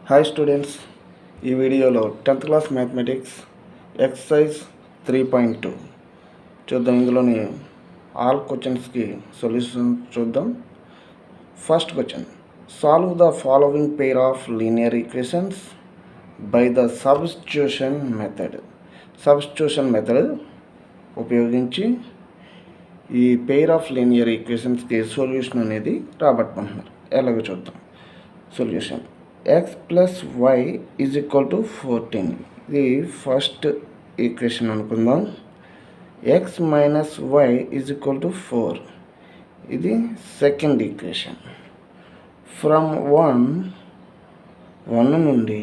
Hi students, ఈ వీడియోలో 10th class mathematics exercise 3.2 చూద్దాం. ఇందులోని ఆల్ క్వశ్చన్స్కి సొల్యూషన్ చూద్దాం. First question, solve the following pair of linear equations by the substitution method. Substitution method ఉపయోగించి ఈ పెయిర్ ఆఫ్ లీనియర్ ఈక్వేషన్స్కి సొల్యూషన్ అనేది రాబట్టుకుంటున్నారు. ఎలాగో చూద్దాం. Solution x plus y is equal to 14. ఇది ఫస్ట్ ఈక్వేషన్ అనుకుందాం. x minus y is equal to 4. ఇది second equation. From 1 నుండి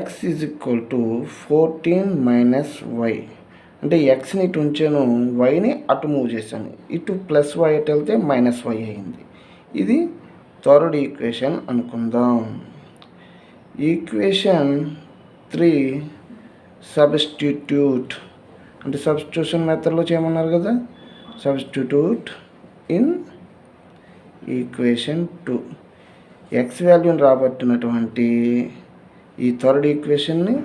x is equal to 14 minus y, అంటే ఎక్స్ని ఇటు ఉంచాను, వైని అటు మూవ్ చేశాను. ఇటు ప్లస్ వై అటు వెళ్తే మైనస్ వై అయింది. ఇది థర్డ్ ఈక్వేషన్ అనుకుందాం. ఈక్వేషన్ 3 సబ్స్టిట్యూట్, అంటే సబ్స్టిట్యూషన్ మెథడ్లో చేయమన్నారు కదా. Substitute in equation 2. ఎక్స్ వాల్యూని రాబట్టినటువంటి ఈ థర్డ్ ఈక్వేషన్ని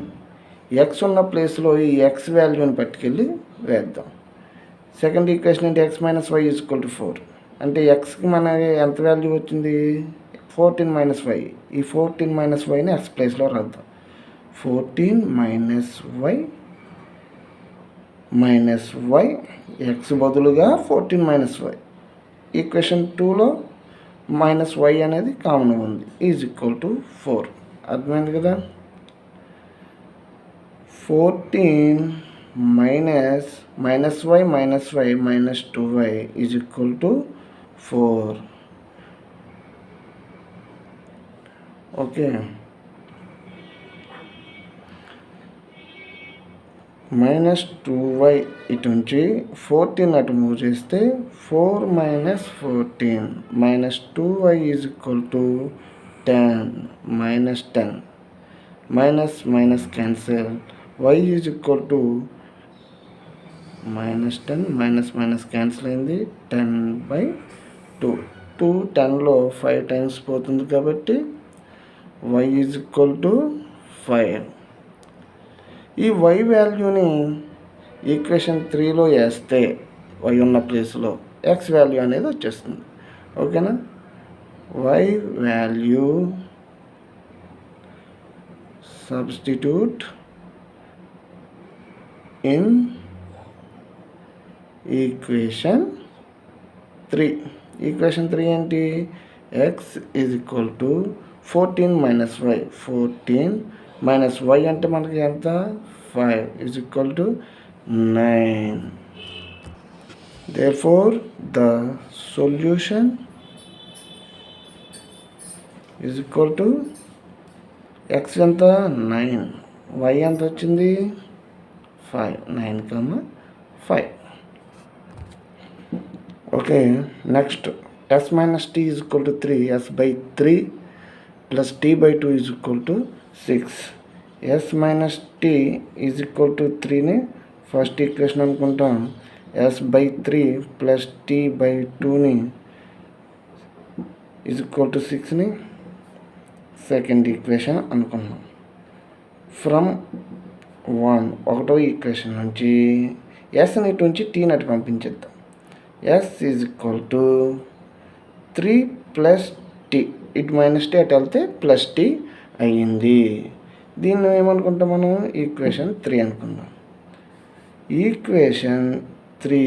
ఎక్స్ ఉన్న ప్లేస్లో ఈ ఎక్స్ వాల్యూని పట్టుకెళ్ళి వేద్దాం. సెకండ్ ఈక్వేషన్ అంటే X minus why is equal to 4, అంటే ఎక్స్కి మనకి ఎంత వాల్యూ వచ్చింది, 14 మైనస్ వై. ఈ 14 మైనస్ వైని ఎక్స్ ప్లేస్లో రాద్దాం. 14 మైనస్ వై ఎక్స్ బదులుగా 14 మైనస్ వై. ఈక్వేషన్ 2లో మైనస్ వై అనేది కామన్గా ఉంది, ఈజ్ ఈక్వల్ టు 4. అర్థమైంది కదా. 14 minus y minus 2y is equal to 4. Okay, minus 2y ఇటు నుంచి 14 అటు మూవ్ చేస్తే 4 minus 14 minus 2y is equal to 10. Minus 10 minus cancel, y is equal to minus 10 minus cancel అయింది. 10/2. 2 10లో 5 టైమ్స్ పోతుంది కాబట్టి y is equal to 5. ఈ y వాల్యూని equation 3లో వేస్తే y ఉన్న ప్లేస్లో x వాల్యూ అనేది వచ్చేస్తుంది. ఓకేనా. y value substitute in equation 3. Equation 3 ఏంటి, x is equal to 14 minus y. 14 minus y అంటే మనకి ఎంత, 5 is equal to 9. Therefore the solution is equal to x ఎంత 9, y ఎంత వచ్చింది 5. 9,5. Okay, next s minus t is equal to 3. s/3 plus t/2 is equal to 6. s minus t is equal to 3ని first equation అనుకుంటాం. s/3 plus t/2ని is equal to 6ని second equation అనుకున్నాం. From 1 ఒకటో equation నుంచి ఎస్ని ఇటు నుంచి టీని అటు పంపించేద్దాం. S is equal to 3 plus t, ఇటు మైనస్ టీ అటు వెళ్తే ప్లస్ టీ అయ్యింది. దీన్ని ఏమనుకుంటాం మనం, ఈక్వేషన్ 3 అనుకుందాం. Equation 3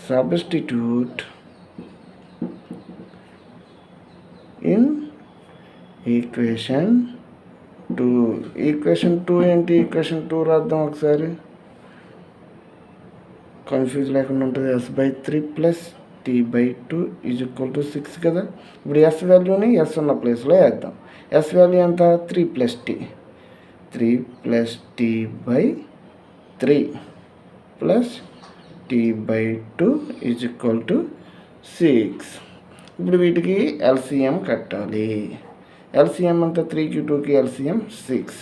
substitute in equation 2. Equation 2 ఏంటి, ఈక్వేషన్ 2 రాద్దాం ఒకసారి, కన్ఫ్యూజ్ లేకుండా ఉంటుంది. s/3 plus t/2 is equal to 6 కదా. ఇప్పుడు ఎస్ వాల్యూని ఎస్ ఉన్న ప్లేస్లో వేద్దాం. ఎస్ వాల్యూ ఎంత, 3 plus t. 3 plus t/3 plus t/2 is equal to 6. ఇప్పుడు వీటికి ఎల్సిఎం కట్టాలి. ఎల్సిఎం అంతా 3కి 2కి ఎల్సిఎం 6.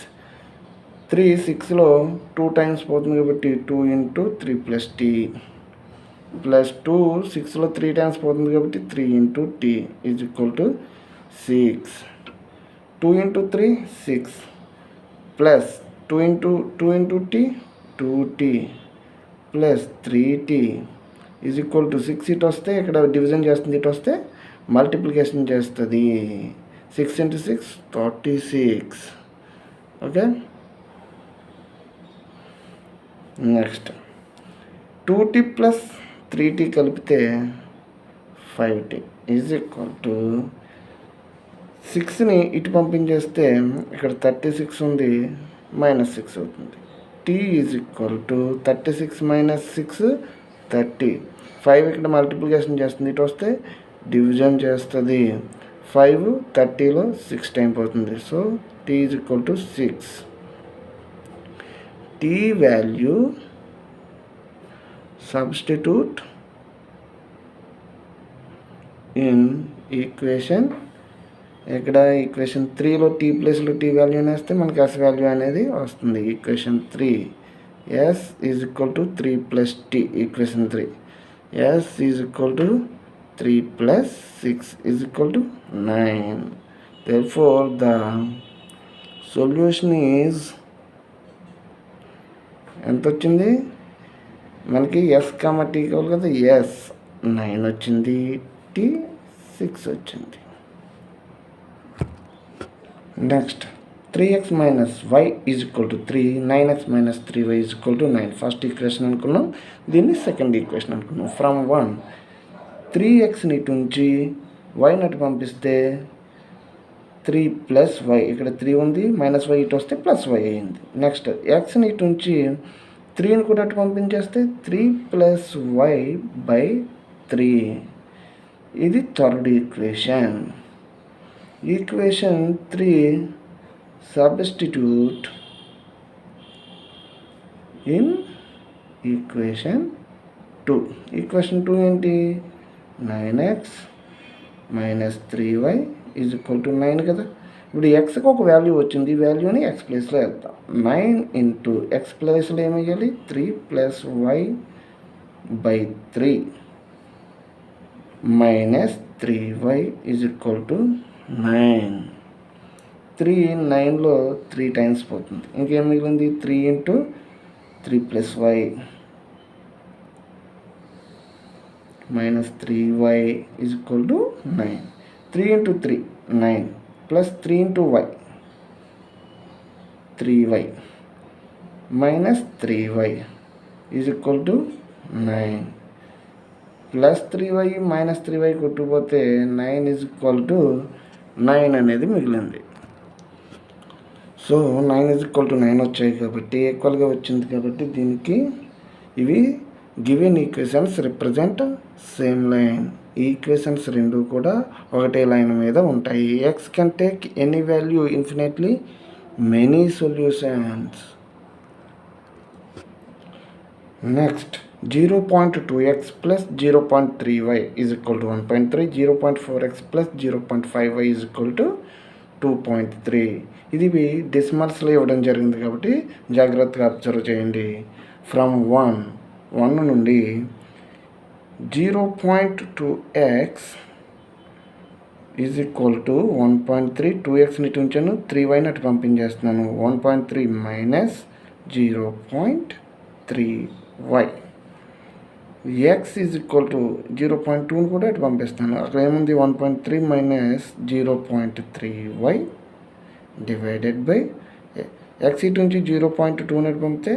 3 6లో 2 టైమ్స్ పోతుంది కాబట్టి 2 × 3 + t ప్లస్ 2 6లో 3 టైమ్స్ పోతుంది కాబట్టి 3 into t is equal to 6. 2 into 3 6 plus 2 into t 2t plus 3t is equal to 6. ఇటు వస్తే ఇక్కడ డివిజన్ చేస్తుంది, ఇటు వస్తే మల్టిప్లికేషన్ చేస్తుంది. 6 into 6 36. Okay, next 2t plus 3t కలిపితే 5t ఈజ్ ఈక్వల్ టు 6ని ఇటు పంపించేస్తే ఇక్కడ 36 ఉంది, -6 అవుతుంది. t is equal to 36 - 6 30. 5 ఇక్కడ మల్టిప్లికేషన్ చేస్తుంది, ఇటు వస్తే డివిజన్ చేస్తుంది. 5 30లో 6 టైం పోతుంది. So t is equal to 6. t value substitute in equation, ఇక్కడ ఈక్వేషన్ 3లో టీ ప్లేస్లో టీ వాల్యూ వేస్తే మనకి ఎస్ వాల్యూ అనేది వస్తుంది. Equation 3 s is equal to 3 plus t. Equation 3 s is equal to 3 plus 6 is equal to 9. therefore the solution is ఎంత వచ్చింది మనకి? ఎస్ కామ టీ కావాలి కదా, ఎస్ 9 వచ్చింది, టీ 6 వచ్చింది. Next 3x - y is equal to 3, 9x - 3y is equal to 9. First equation అనుకున్నాం, దీన్ని second equation అనుకున్నాం. ఫ్రమ్ 1 3xని ఇటు నుంచి వైని అటు పంపిస్తే 3 ప్లస్ వై, ఇక్కడ 3 ఉంది, -y ఇటు వస్తే +y అయింది. నెక్స్ట్ ఎక్స్ని ఇటు నుంచి 3ని కూడా అటు పంపించేస్తే 3 + y/3. ఇది third equation. Equation 3 substitute in equation 2. Equation 2 ఏంటి? 9x - 3y is equal to 9 కదా. ఇప్పుడు ఎక్స్కి ఒక వాల్యూ వచ్చింది, ఈ వాల్యూని ఎక్స్ ప్లేస్లో వేద్దాం. 9 ఇంటూ ఎక్స్ ప్లేస్లో ఏమయ్యాలి? 3 + y/3 - 3y is equal to 9. 3 9లో 3 times పోతుంది, ఇంకేం మిగిలింది? 3 into 3 + y - 3y is equal to 9. 3 into 3 9 plus 3 into y 3y - 3y is equal to 9. Plus 3y - 3y కొట్టుకుపోతే 9 is equal to 9 అనేది మిగిలింది. సో 9 ఈజ్ ఈక్వల్ టు 9 వచ్చాయి కాబట్టి ఈక్వల్గా వచ్చింది కాబట్టి దీనికి ఇవి given equations represent same line. ఈ ఈక్వేషన్స్ రెండు కూడా ఒకటే లైన్ మీద ఉంటాయి. X can take any value infinitely many solutions. Next 0.2x plus 0.3y is equal to 1.3, 0.4x plus 0.5y is equal to 2.3. ఇది డెసిమల్స్లో ఇవ్వడం జరిగింది కాబట్టి జాగ్రత్తగా అబ్జర్వ్ చేయండి. ఫ్రమ్ 1 నుండి 0.2x ఈజ్ ఈక్వల్ టు 1.3, 2xని ఇటు ఉంచాను, 3yని అటు పంపించేస్తున్నాను. 1.3 minus 0.3y. X is equal to 0.2ని కూడా ఇటు పంపిస్తాను. అక్కడ ఏముంది? 1.3 minus 0.3y divided by X ఇటు నుంచి 0.2ని అటు పంపితే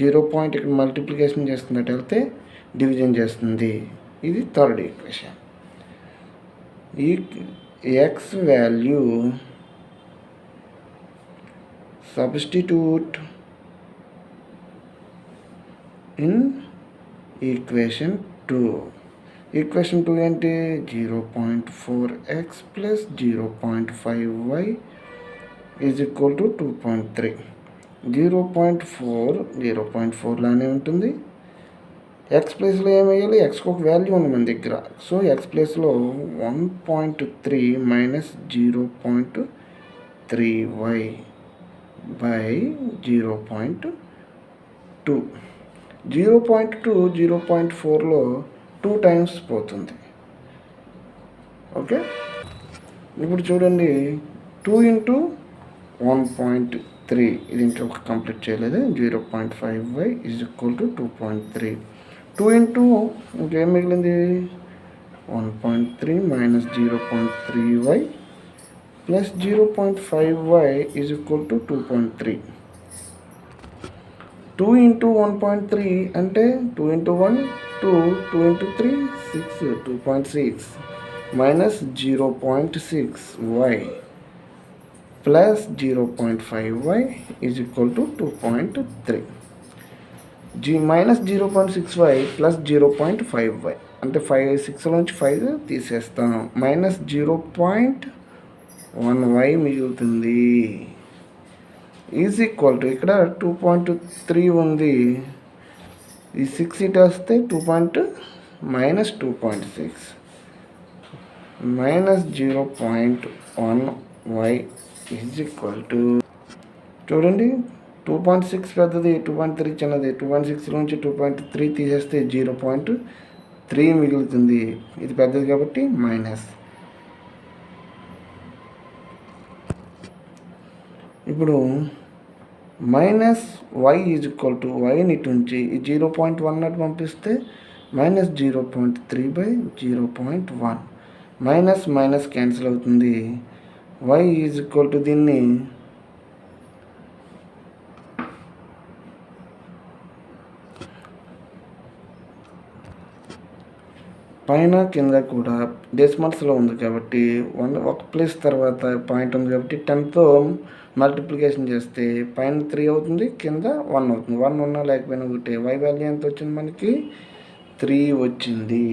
0. ఇక్కడ మల్టిప్లికేషన్ చేస్తుంది, అటు వెళ్తే డివిజన్ చేస్తుంది. ఇది థర్డ్ ఈక్వేషన్. ఈ x value substitute in equation 2. Equation 2 ఏంటి? 0.4x plus 0.5y is equal to 2.3. 0.4 లానే ఉంటుంది. ఎక్స్ ప్లేస్లో ఏమయ్యాలి? ఎక్స్కి ఒక వాల్యూ ఉంది మన దగ్గర. సో ఎక్స్ ప్లేస్లో 1.3 మైనస్ 0.3y బై 0.2. 0.2 0.4లో 2 టైమ్స్ పోతుంది. ఓకే, ఇప్పుడు చూడండి 2 ఇంటూ 1.3, ఇది ఇంకా కంప్లీట్ చేయలేదు. 0.5y is equal to 2.3. 2 into ఇంకేం మిగిలింది 1.3 minus 0.3y plus 0.5y is equal to 2.3. 2 into 1.3 అంటే 2 into 1 2, 2 into 3 6, 2.6 minus 0.6y plus 0.5y is equal to 2.3. Minus 0.6y plus 0.5y అంటే 6 నుంచి 5 తీసేస్తాను. మైనస్ 0.1y మిగులుతుంది. ఈజ్ ఈక్వల్ టు ఇక్కడ 2.3 ఉంది, ఈ 6 ఇటు వస్తే minus 2.6 minus 0.1y is equal to చూడండి 2.6 పెద్దది, 2.3 చిన్నది. 2.6 నుంచి 2.3 తీసేస్తే 0.3 మిగులుతుంది. ఇది పెద్దది కాబట్టి మైనస్. ఇప్పుడు minus y is equal to వైని ఇటు నుంచి ఈ 0.1 అటు పంపిస్తే మైనస్ 0.3/0.1 మైనస్ మైనస్ క్యాన్సిల్ అవుతుంది. y ఈజ్ ఈక్వల్ టు దీన్ని పైన కింద కూడా డెసిమల్స్లో ఉంది కాబట్టి ఒక ప్లేస్ తర్వాత పాయింట్ ఉంది కాబట్టి 10తో మల్టిప్లికేషన్ చేస్తే పైన 3 అవుతుంది, కింద 1 అవుతుంది. 1 ఉన్నా లేకపోయినా ఒకటే. y వాల్యూ ఎంత వచ్చింది మనకి 3 వచ్చింది.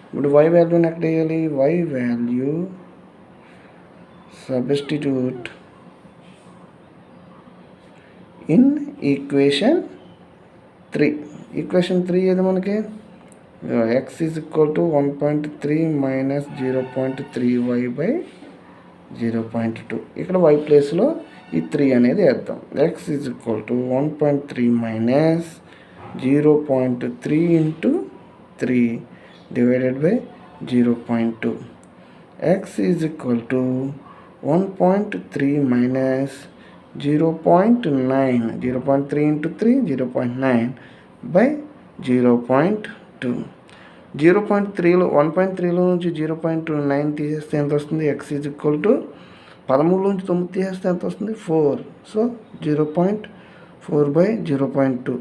ఇప్పుడు y వాల్యూని ఎక్కడ వేయాలి? y value substitute in equation 3. Equation 3 ఏది మనకి x is equal to 1.3 minus 0.3y/0.2. ఇక్కడ y ప్లేస్లో ఈ 3 అనేది వేద్దాం. x is equal to 1.3 minus 0.3 into 3 divided by 0.2. x is equal to 1.3 minus 0.9, 0.3 into 3 0.9 by 0.2. 0.3లో 1.3లో నుంచి 0.9 తీసేస్తే ఎంత వస్తుంది? x ఈజ్ ఈక్వల్ టు 13 నుంచి 9 తీసేస్తే ఎంత వస్తుంది? 4. సో 0.4/0.2.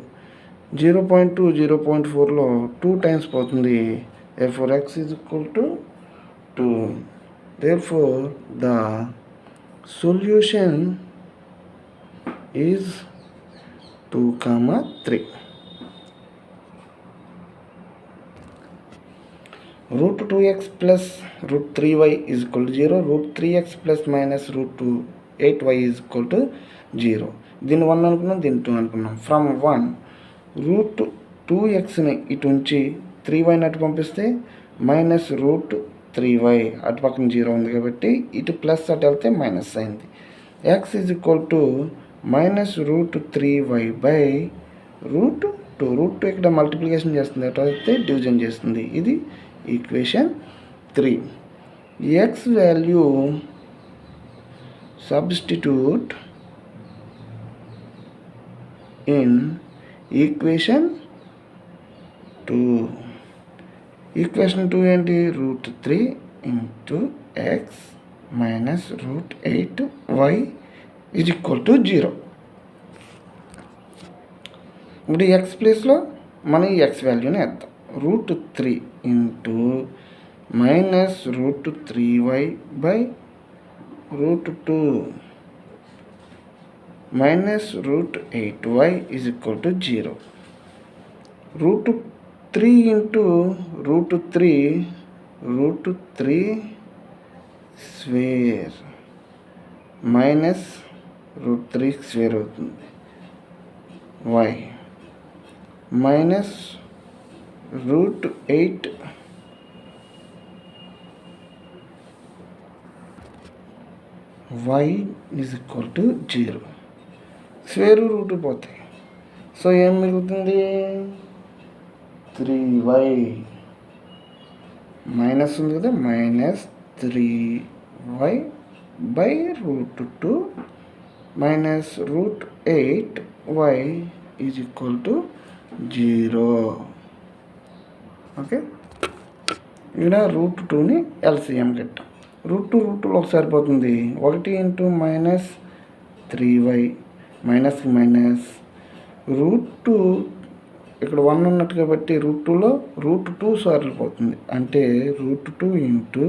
0.2 0.4లో 2 టైమ్స్ పోతుంది. therefore x is equal to 2. therefore the solution is 2, 3. root 2x plus root 3y is equal to 0. root 3x plus minus root 8y is equal to 0. దీన్ని 1 అనుకున్నాం, దీన్ని 2 అనుకున్నాం. From 1 route 2xని ఇటు నుంచి 3yని అటు పంపిస్తే మైనస్ రూట్ 3y, అటు పక్కన 0 ఉంది కాబట్టి ఇటు ప్లస్ అటు వెళ్తే మైనస్ అయింది. x is equal to minus root 3y by root 2. Root 2 ఇక్కడ మల్టిప్లికేషన్ చేస్తుంది, అటు వస్తే డివిజన్ చేస్తుంది. ఇది equation 3. x value substitute in equation 2. Equation 2 ఏంటి? Root 3 into x minus root 8y is equal to 0. ఇప్పుడు ఎక్స్ ప్లేస్లో మనం ఈ ఎక్స్ వాల్యూని వేద్దాం. Root 3 into minus root 3y by root 2 minus root 8y is equal to 0. Route 3 into root 3 square minus root 3 square అవుతుంది. y minus root 8 y is equal to 0. Square root పోతాయి. So ఏం మిగులుతుంది, 3y minus ఉంది కదా, -3y by √2 minus √8y is equal to 0. Okay, ఇక్కడ √2ని LCM కట్టాం. √2లో ఒకసారి పోతుంది, 1 ఇంటూ -3y మైనస్కి మైనస్ √2, ఇక్కడ 1 ఉన్నట్టు కాబట్టి √2లో √2 సార్లు పోతుంది, అంటే √2 into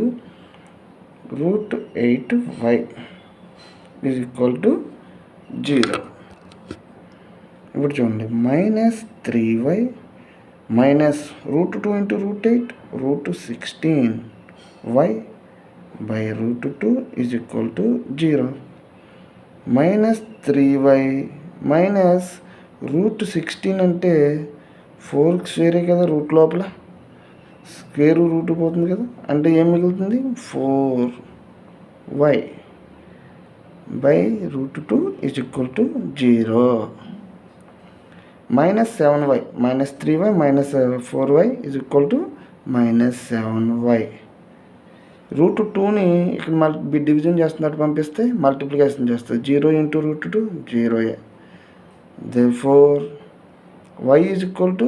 √8y is equal to 0. ఇప్పుడు చూడండి, -3y minus √2 into √8 √16y by √2 is equal to 0. -3y minus √16 అంటే 4కి స్క్వేరే కదా, రూట్ లోపల స్క్వేర్ రూట్ పోతుంది కదా, అంటే ఏం మిగులుతుంది, 4y by √2 is equal to 0. -7y -3y -4y is equal to -7y. √2ని ఇక్కడ డివిజన్ చేస్తున్నట్టు పంపిస్తే మల్టిప్లికేషన్ చేస్తుంది, 0 into √2 0. therefore y is equal to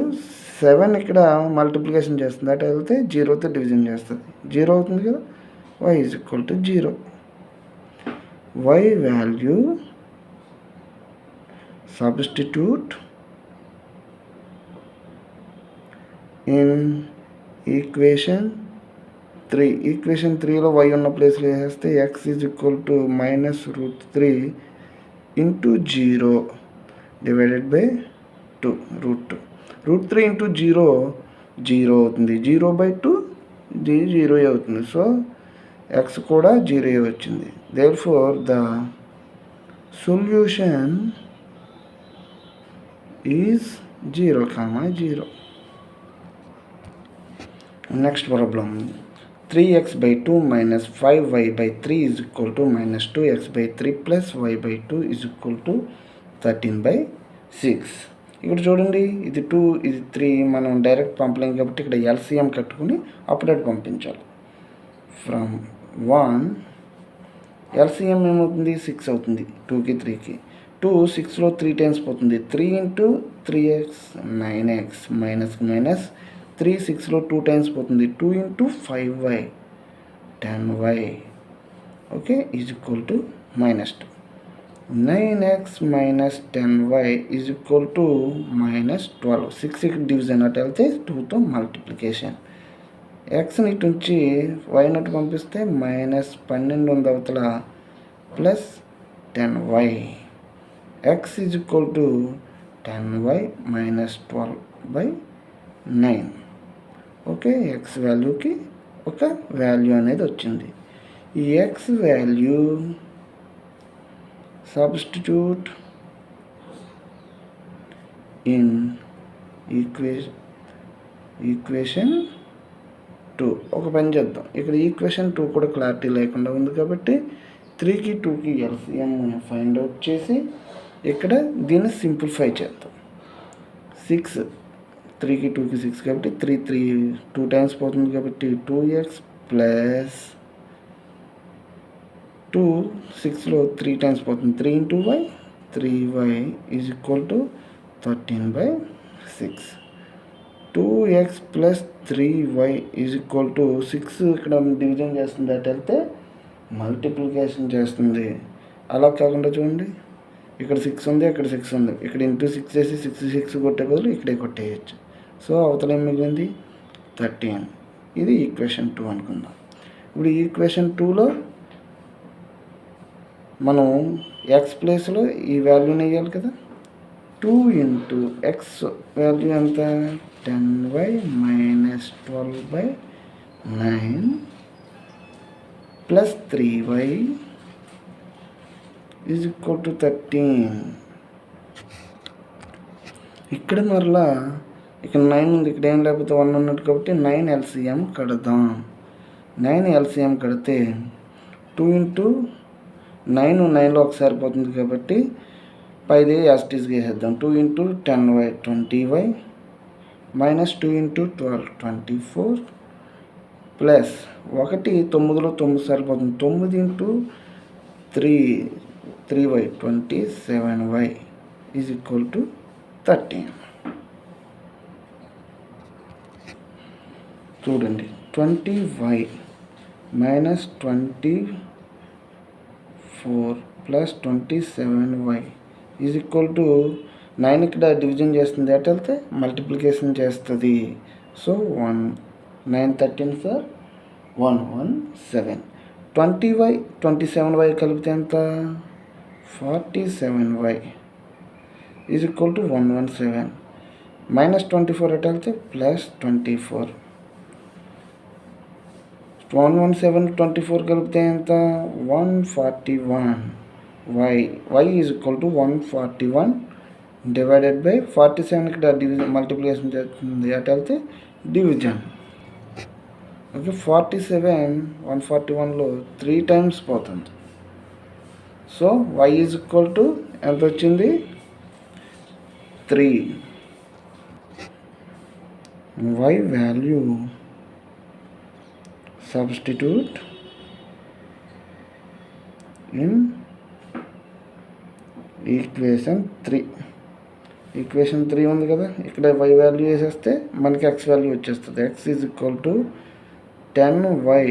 7 ఇక్కడ మల్టిప్లికేషన్ చేస్తుంది, అటు వెళ్తే 0తో డివిజన్ చేస్తుంది, 0 అవుతుంది కదా, y is equal to 0. y value substitute in equation 3. Equation 3లో y ఉన్న ప్లేస్లో వేస్తే x is equal to -√3 into 0 divided by 2 √3 into 0 0 అవుతుంది, 0/2 ఇది 0 అవుతుంది, సో x కూడా 0 వచ్చింది. therefore the solution is 0, 0. Next problem, 3x/2 minus 5y/3 is equal to -2x/3 plus y/2 is equal to 13/6. ఇక్కడ చూడండి, ఇది 2 ఇది 3 మనం డైరెక్ట్ పంపలేం కాబట్టి ఇక్కడ ఎల్సిఎం కట్టుకుని అప్డేట్ పంపించాలి. ఫ్రమ్ 1 ఎల్సిఎం ఏమవుతుంది, 6 అవుతుంది, 2కి 3కి 2 6లో 3 టైమ్స్ పోతుంది, 3 ఇంటూ 3x 9x మైనస్కి మైనస్ 3 6లో 2 టైమ్స్ పోతుంది, 2 into 5y 10y okay is equal to -2. 9x minus 10y is equal to -12. 6 ఇక్కడ డివిజన్ అటు వెళ్తే 2తో మల్టిప్లికేషన్, ఎక్స్ని ఇటు నుంచి వై నటు పంపిస్తే -12 ఉంది అవతల plus 10y, x is equal to 10y minus 12/9. Okay, x వాల్యూకి ఒక వాల్యూ అనేది వచ్చింది. ఈ x value substitute in equation 2. ఒక పని చేద్దాం, ఇక్కడ ఈక్వేషన్ 2 కూడా క్లారిటీ లేకుండా ఉంది కాబట్టి 3కి 2కి ఎల్సిఎం ఫైండ్ అవుట్ చేసి ఇక్కడ దీన్ని సింప్లిఫై చేద్దాం. 6 3కి 2కి 6 కాబట్టి 2 టైమ్స్ పోతుంది కాబట్టి 2x ప్లస్ 2 6లో 3 టైమ్స్ పోతుంది, 3 into y 3y is equal to 13/6. 2x plus 3y is equal to 6 ఇక్కడ డివిజన్ చేస్తుంది, అటు వెళ్తే మల్టిప్లికేషన్ చేస్తుంది. అలా కాకుండా చూడండి, ఇక్కడ 6 ఉంది, ఇక్కడ 6 ఉంది, ఇక్కడ ఇంటూ 6 చేసి 6 కొట్టే బదులు ఇక్కడే కొట్టేయచ్చు. సో అవతల ఏం మిగిలింది 13. ఇది ఈక్వేషన్ 2 అనుకుందాం. ఇప్పుడు ఈక్వేషన్ 2లో మనం ఎక్స్ ప్లేస్లో ఈ వాల్యూని వేయాలి కదా, 2 ఇంటూ ఎక్స్ వాల్యూ ఎంత 10y minus 12/9 plus 3y is equal to 13. ఇక్కడ మరలా ఇక్కడ 9 ఉంది, ఇక్కడ ఏం లేకపోతే 1 ఉన్నట్టు కాబట్టి 9 ఎల్సిఎం కడదాం. 9 ఎల్సిఎం కడితే 2 ఇంటూ 9 9లో ఒకసారి పోతుంది కాబట్టి పైది యాస్టీస్గా వేసేద్దాం. 2 into 10y 20y minus 2 into 12 24 plus 1 9లో 9 సరిపోతుంది. 9 into 3y 27y is equal to 13. చూడండి 20y minus 24 plus 27y is equal to 9 ఇక్కడ డివిజన్ చేస్తుంది, ఎట్ వెళ్తే మల్టిప్లికేషన్ చేస్తుంది. So 1 9 13 sir 117. 20y 27y కలిపితే ఎంత 47y is equal to 117. Minus 24 at వెళ్తే plus 24. 117 24 కలిపితే ఎంత 141. y is equal to 141 divided by 47 ఇక్కడ డివిజన్ మల్టిప్లికేషన్ చేస్తుంది, అటు వెళ్తే డివిజన్. ఓకే 47 141లో 3 టైమ్స్ పోతుంది. So y is equal to ఎంత వచ్చింది 3. y value substitute in equation 3. Equation 3 ఉంది కదా, ఇక్కడ y వాల్యూ వేసేస్తే మనకి x వాల్యూ వచ్చేస్తుంది. x is equal to 10y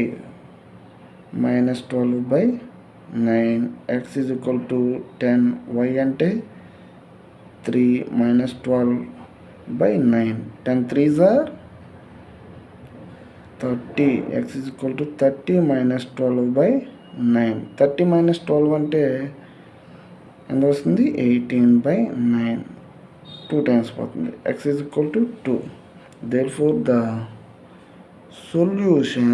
minus 12/9. x is equal to 10y అంటే 3 minus 12/9. 10 3s are 30. x is equal to 30 minus 12/9. 30 minus 12 అంటే ఎంత వస్తుంది 18/9. 2 టైమ్స్ పోతుంది. x is equal to 2. therefore the solution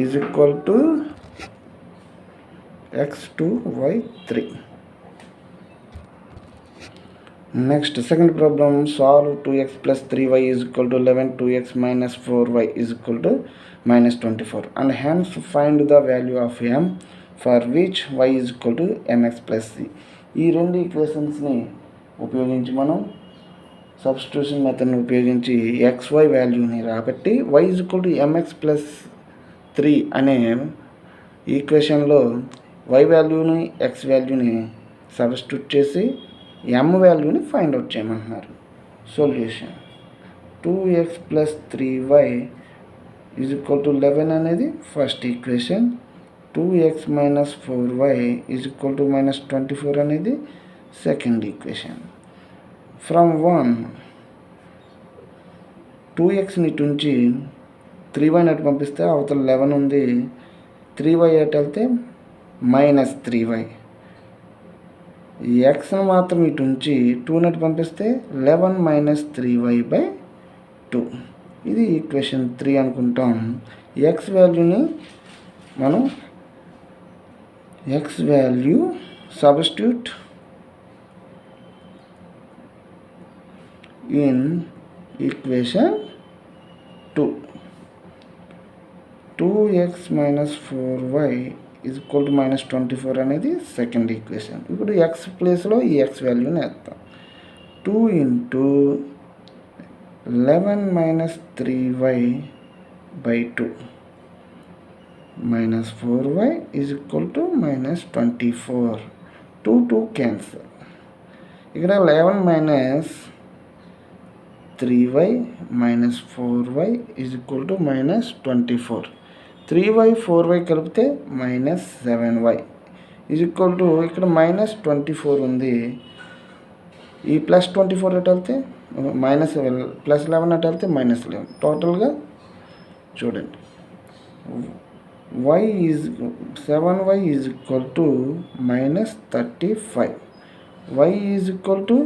is equal to x2y3. Next, second problem, solve 2x plus 3y is equal to 11, 2x minus 4y is equal to minus 24, and hence find the value of m for which y is equal to mx plus c. ఈ రెండు ఈక్వేషన్స్ని ఉపయోగించి మనం substitution మెథడ్ని ఉపయోగించి xy వాల్యూని రాబట్టి y is equal to mx plus 3 అనే ఈక్వేషన్లో y వాల్యూని x వాల్యూని సబ్స్టిట్యూట్ చేసి m వాల్యూని ఫైండ్ అవుట్ చేయమంటున్నారు. Solution 2x plus 3y is equal to 11 అనేది first equation. 2x minus 4y is equal to minus 24 అనేది సెకండ్ ఈక్వేషన్. ఫ్రమ్ 1 2xని నుంచి 3y అటు పంపిస్తే అవతల 11 ఉంది, 3y అటు వెళ్తే మైనస్ 3y. ఎక్స్ని మాత్రం ఇటు నుంచి 2 నటు పంపిస్తే 11 మైనస్ 3y/2. ఇది ఈక్వేషన్ 3 అనుకుంటాం. ఎక్స్ వాల్యూని మనం X value substitute in equation 2. 2x minus 4y is equal to minus 24 అనేది సెకండ్ ఈక్వేషన్. ఇప్పుడు ఎక్స్ ప్లేస్లో ఈ ఎక్స్ వాల్యూని వేస్తాం. 2 into 11 minus 3y/2 minus 4y is equal to minus 24. 2 cancel. ఇక్కడ 11 minus 3y minus 4y is equal to minus 24. 3y 4y కలిపితే minus 7y is equal to ఇక్కడ minus 24 ఉంది. ఈ ప్లస్ 24 అటు వెళ్తే మైనస్ ప్లస్ 11 అటు వెళ్తే మైనస్ 11. టోటల్గా చూడండి y is 7y is equal to minus 35. y is equal to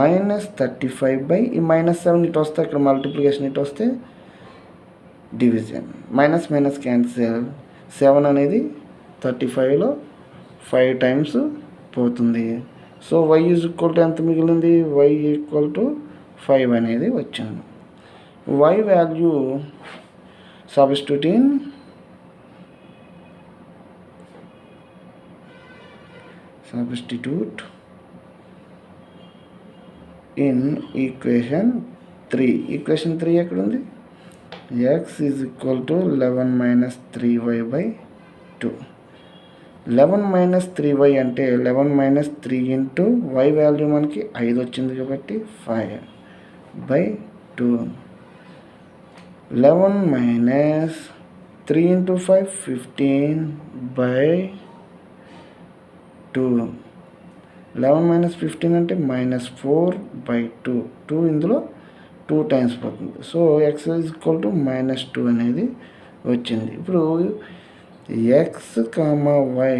minus 35 ఈ మైనస్ 7 ఇటు వస్తే ఇక్కడ మల్టిప్లికేషన్ ఇటు వస్తే డివిజన్. Minus minus cancel. 7 అనేది 35లో 5 టైమ్స్ పోతుంది. So y is equal to ఎంత మిగిలింది, y ఈక్వల్ టు 5 అనేది వచ్చింది. y value substitute in substitute in equation 3. Equation 3 ఎక్కడ ఉంది? x is equal to 11 minus 3y/2. 11 minus 3y అంటే 11 మైనస్ 3 ఇంటూ y వాల్యూ మనకి 5 వచ్చింది కాబట్టి 5/2. 11 మైనస్ 3 ఇంటూ 5 15/2. 11 మైనస్ 15 అంటే -4/2. 2 ఇందులో 2 టైమ్స్ పోతుంది. So x is equal to -2 అనేది వచ్చింది. ఇప్పుడు x, y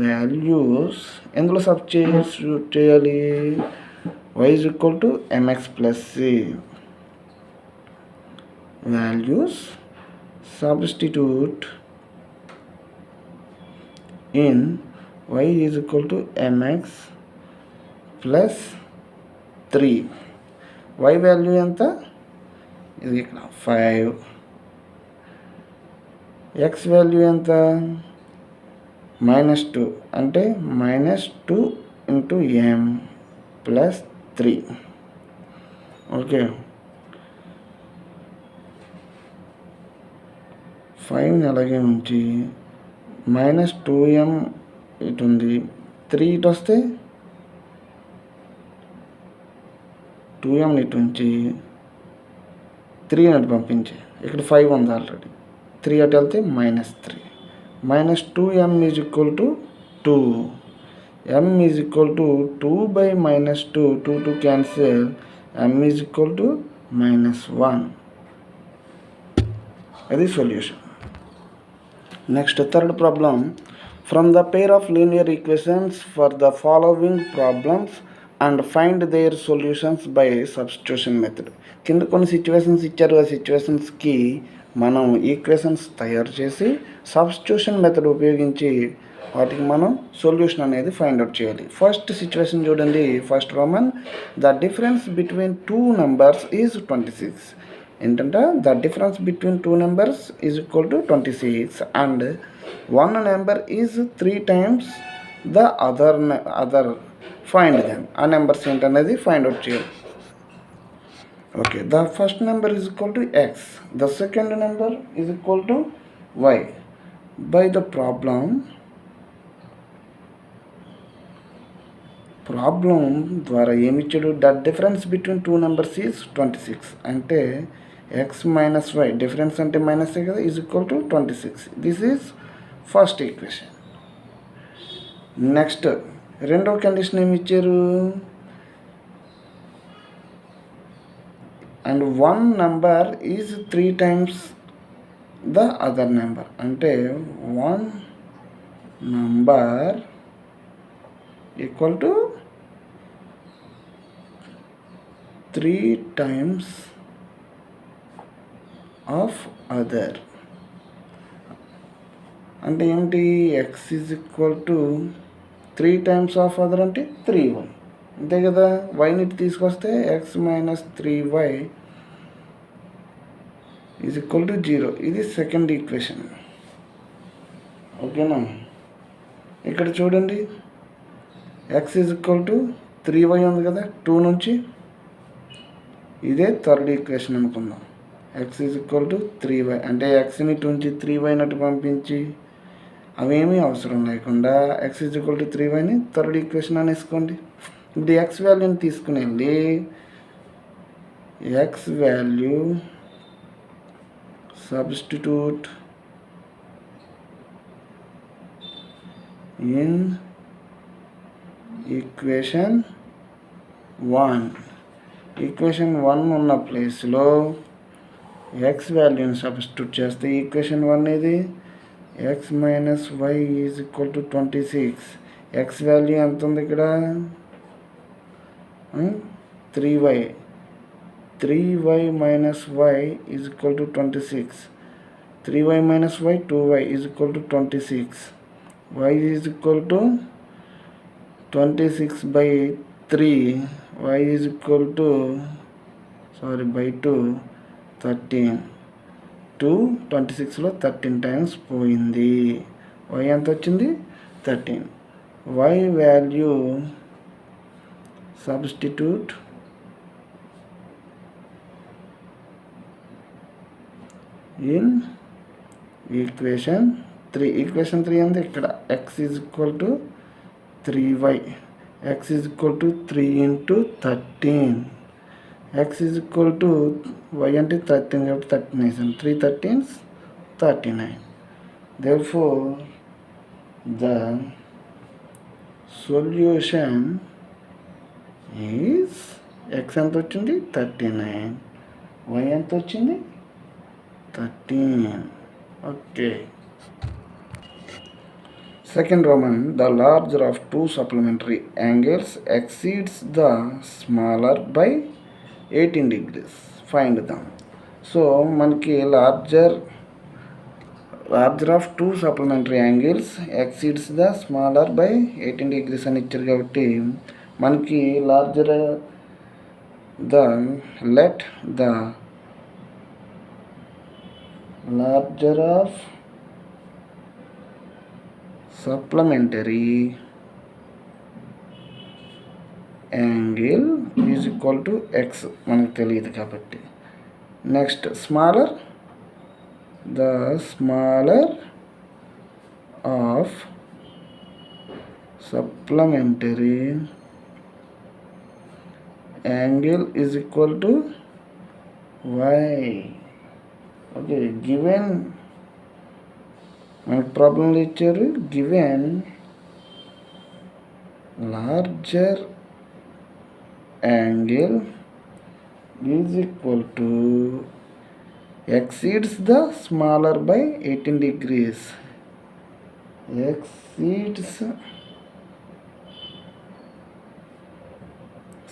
వాల్యూస్ ఎందులో సబ్స్టిట్యూట్ చేయాలి? y is equal to mx plus c. Values substitute in y is equal to mx plus 3. y value ఎంత? ఇది ఇక్కడ 5. x వాల్యూ ఎంత? -2 అంటే -2 ఇంటూ m ప్లస్ 3. ఓకే, 5ని అలాగే ఉంచి -2m ఇటు ఉంది, 3 ఇటు వస్తే 2m ఇటు ఉంచి 3 అటు పంపించి ఇక్కడ 5 ఉంది ఆల్రెడీ, 3 అటు వెళ్తే -3. -2m is equal to 2. m is equal to 2/-2, 2 cancel, m is equal to -1. అది solution. Next third problem. From the pair of linear equations for the following problems and find their solutions by substitution method. కింద కొన్ని situations ఇచ్చారు. ఆ సిచ్యువేషన్స్కి మనం equations తయారు చేసి substitution method ఉపయోగించి వాటికి మనం సొల్యూషన్ అనేది ఫైండ్ అవుట్ చేయాలి. ఫస్ట్ సిచ్యువేషన్ చూడండి. First Roman, the difference between 2 numbers is 26. ఏంటంటే the difference between 2 numbers is equal to 26 and 1 number is 3 times the other find them. ఆ నెంబర్స్ ఏంటనేది ఫైండ్ అవుట్ చేయాలి. Okay, the first number is equal to x, the second number is equal to y. By the problem ద్వారా ఏమిచ్చాడు? The difference between 2 numbers is 26 అంటే X minus why, difference అంటే మైనసే కదా, is equal to 26. This is first equation. Next రెండవ condition ఏమి ఇచ్చారు? And 1 number is 3 times the other number అంటే 1 number equal to 3 times of other. అంటే ఏంటి? X is equal to 3 times of other అంటే 3y, అంతే కదా. వైని తీసుకొస్తే X minus 3y is equal to 0. ఇది సెకండ్ ఈక్వేషన్. ఓకేనా? ఇక్కడ చూడండి, X is equal to 3y ఉంది కదా 2 నుంచి. ఇదే థర్డ్ ఈక్వేషన్ అనుకుందాం. X is equal to 3y అంటే ఎక్స్ని 2 నుంచి 3y నటు పంపించి అవేమీ అవసరం లేకుండా ఎక్స్ ఈజ్ ఈక్వల్ టు 3yని థర్డ్ ఈక్వేషన్ అనేసుకోండి. ఇప్పుడు ఎక్స్ వాల్యూని తీసుకుని వెళ్ళి x value substitute in equation 1. ఈక్వేషన్ 1 ఉన్న ప్లేస్లో ఎక్స్ వాల్యూని సబ్స్టిట్యూట్ చేస్తే ఈక్వేషన్ 1 ఇది x minus why is equal to 26. X value ఎంత ఉంది ఇక్కడ? 3y. 3y minus why is equal to 26. 3y minus y 2y is equal to 26. y is equal to 26/3. y is equal to by 2 13. 2 26లో 13 times పోయింది. y ఎంత వచ్చింది? 13. y value substitute in equation 3. Equation 3 and x is equal to 3y. X is equal to 3 into 13. X is equal to y and 13 39. 3 13s 39. Therefore, the solution is x ఎంత వచ్చింది 39, y ఎంత వచ్చింది 13. Okay. Second Roman, the larger of two supplementary angles exceeds the smaller by 18 degrees. Find them. So మనకి larger of two supplementary angles exceeds the smaller by 18 degrees అని ఇచ్చారు కాబట్టి మనకి larger of supplementary angle is equal to x మనకు తెలియదు కాబట్టి. Next the smaller of supplementary angle is equal to y. Okay, given మనకు ప్రాబ్లంలో ఇచ్చారు given larger angle is equal to exceeds the smaller by 18 degrees. Exceeds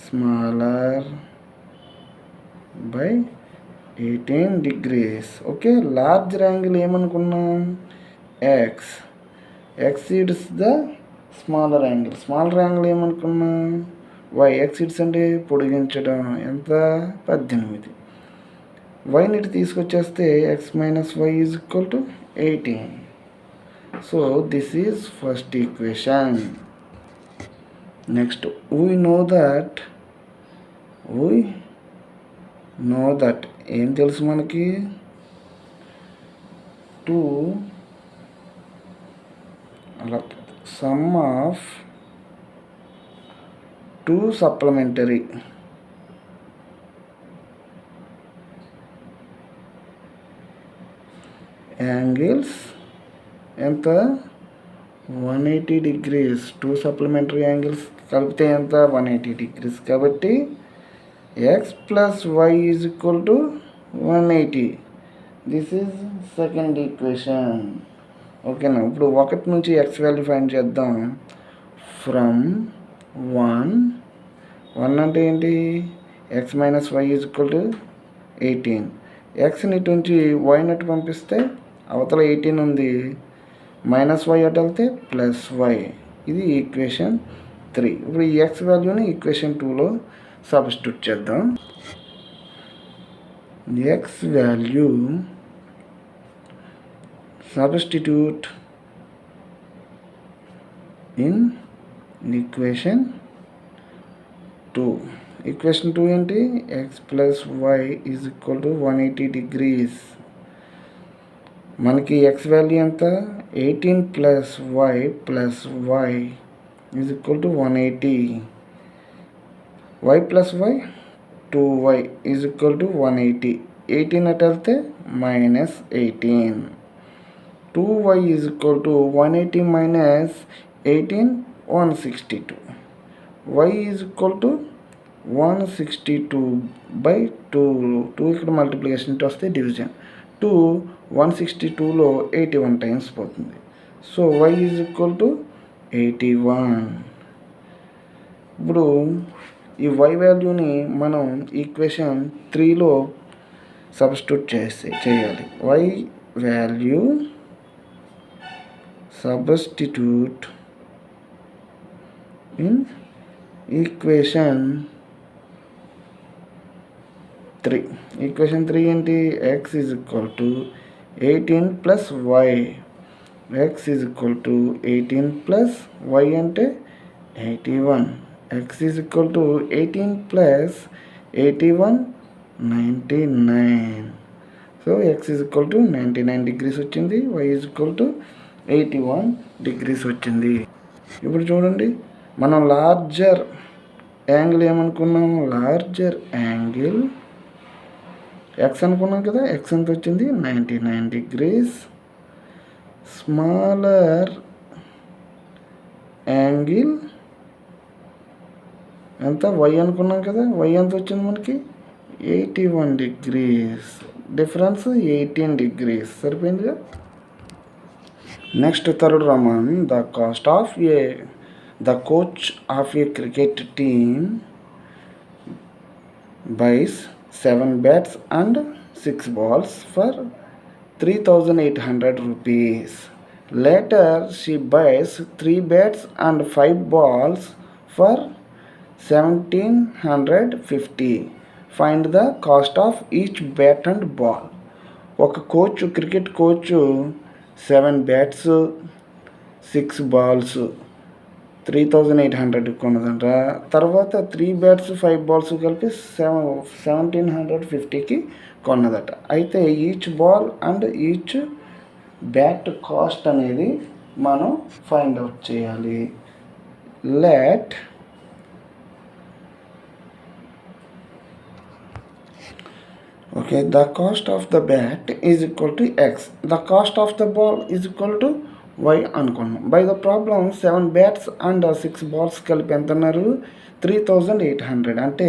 smaller by 18 degrees. Okay, larger angle ఏమనుకున్నాం x. exceeds the smaller angle ఏమనుకున్నాం y. exceeds అంటే పొడిగించడం ఎంత 18. y తీసుకొచ్చేస్తే x minus y is equal to 18. So this is first equation. Next, we know that ఏం తెలుసు మనకి 2 sum of 2 supplementary angles ఎంత 180 degrees. 2 supplementary angles కలిపితే ఎంత 180 degrees. కాబట్టి x plus y is equal to 180. This is second equation. ఓకేనా, ఇప్పుడు 1 నుంచి x వాల్యూ ఫైండ్ చేద్దాం. ఫ్రమ్ 1 అంటే ఏంటి x minus y is equal to 18. ఎక్స్ని ఇటు నుంచి y నట్టు పంపిస్తే అవతల 18 ఉంది, మైనస్ y అటు వెళ్తే ప్లస్ y. ఇది ఈక్వేషన్ 3. ఇప్పుడు ఈ x వాల్యూని ఈక్వేషన్ 2లో సబ్స్టిట్యూట్ చేద్దాం. x value substitute in equation 2. Equation 2 ఏంటి x plus y is equal to 180 degrees. మనకి x వాల్యూ ఎంత 18 plus y is equal to 180. y plus y 2y is equal to 180. 18 అటు వెళ్తే minus 18. 2y is equal to 180 minus 18 162. y is equal to 162/2 ఇక్కడ multiplication ఇటు వస్తే division. 2 162లో 81 times పోతుంది. So y is equal to 81. ఇప్పుడు ఈ y వాల్యూని మనం ఈక్వేషన్ 3లో సబ్స్టిట్యూట్ చేయాలి. y value substitute in equation 3. Equation 3 ఏంటి x is equal to 18 plus y x is equal to 18 plus y అంటే 81. x is equal to 18 plus 81 99. So x is equal to 99 degrees వచ్చింది, y is equal to 81 degrees వచ్చింది. ఇప్పుడు చూడండి, మనం larger angle ఏమనుకున్నాం, larger angle x అనుకున్నాం కదా, x ఎంత వచ్చింది 99 degrees. స్మాలర్ యాంగిల్ ఎంత వై అనుకున్నాం కదా, వై ఎంత వచ్చింది మనకి 81 degrees. Difference 18 degrees. సరిపోయిందిగా. Next third Roman, the coach of a cricket team buys 7 bats and 6 balls for 3,800 rupees. Later, she buys 3 bats and 5 balls for 1,750. Find the cost of each bat and ball. ఒక coach, cricket coach 7 bats 6 balls 3,800 కొన్నదంట. తర్వాత 3 bats 5 balls కలిపి 1,750కి కొన్నదట. అయితే each ball and each bat cost అనేది మనం find out చేయాలి. Let okay, the cost of the bat is equal to x, the cost of the ball is equal to y అనుకున్నాం. By the problem 7 bats and 6 balls కలిపి ఎంత అన్నారు, 3,800. అంటే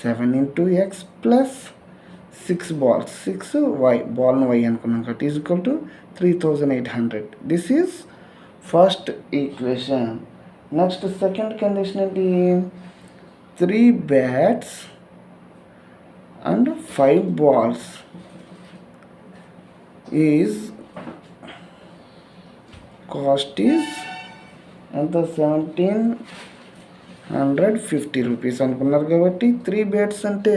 7 into x plus 6 balls, 6 y, బాల్ను y అనుకున్నాం కాబట్టి is equal to 3,800. This is first equation. Next second condition ఏంటి, 3 bats and 5 balls is cost is ఎంత 1,750 rupees అనుకున్నారు కాబట్టి 3 bats అంటే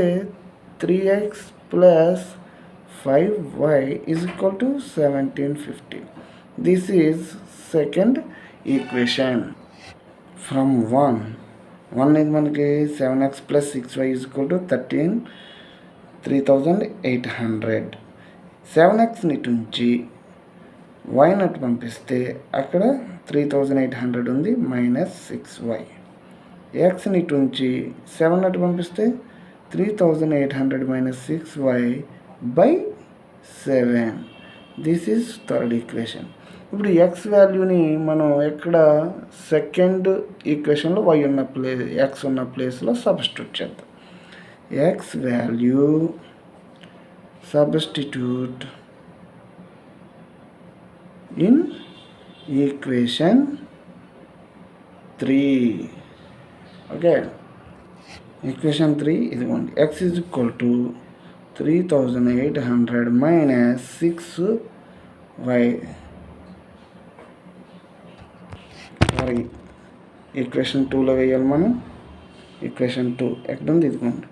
3x plus 5y is equal to 1,750. This is second equation. From 1 ఇది మనకి 7x plus 6y is equal to 3,800. 7xని నుంచి y నటు పంపిస్తే అక్కడ 3,800 ఉంది, మైనస్ 6y. ఎక్స్ని నుంచి 7 నటు పంపిస్తే 3,800 minus 6y by 7. This is third equation. ఇప్పుడు ఎక్స్ వాల్యూని మనం ఎక్కడ సెకండ్ ఈక్వేషన్లో y ఉన్న ఎక్స్ ఉన్న ప్లేస్లో సబ్స్టిట్యూట్ చేద్దాం. X value substitute in equation 3. Okay, equation 3 ఇదిగోండి, x is equal to 3,800 minus 6y. మరి ఈక్వేషన్ 2లో వేయాలి మనం. ఈక్వేషన్ 2 ఎక్కడ ఉంది, ఇదిగోండి.